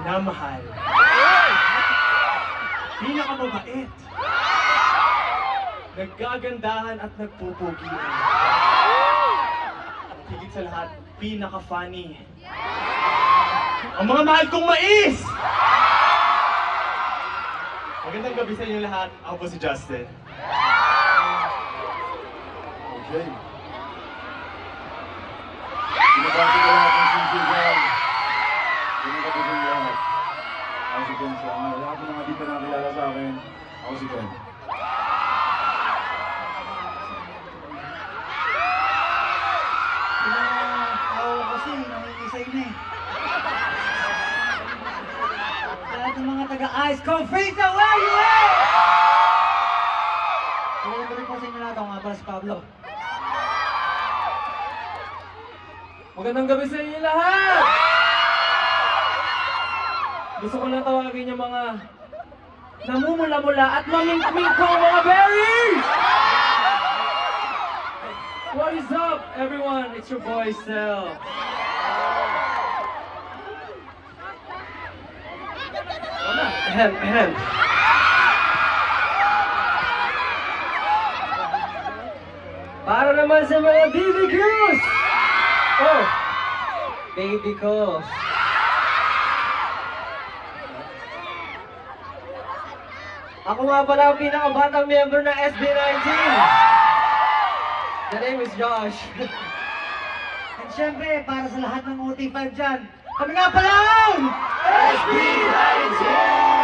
minamahal, pinakamabait, naggagandahan at nagpupugian. At higit sa lahat, pinaka-funny. Ang mga mahal kong mais! Magandang gabi sa inyo lahat. Ako po si Justin. Okay. Binabati ko lahat ng sisigaw. Binabati ko lahat. Ako si Ken sa lahat ng mga di pa nakakilala sa akin. Ako si Ken. Ako kasi nangingisay na eh. Lahat ng mga taga-Ice Cold Freeze, where you at? Tuloy po sa inyo lahat. Ako nga pala si Pablo. Magandang gabi sa inyo lahat! Gusto ko lang tawagin yung mga namumula-mula at maming-ming ko mga berries! What is up, everyone? It's your boy, Sel. Ahem. Para naman sa mga BBQs! Oh, baby ko. Ako nga pala ang pinakabatang member ng SB19. The name is Josh. And syempre, para sa lahat ng OT5 dyan, kami nga pala ang SB19!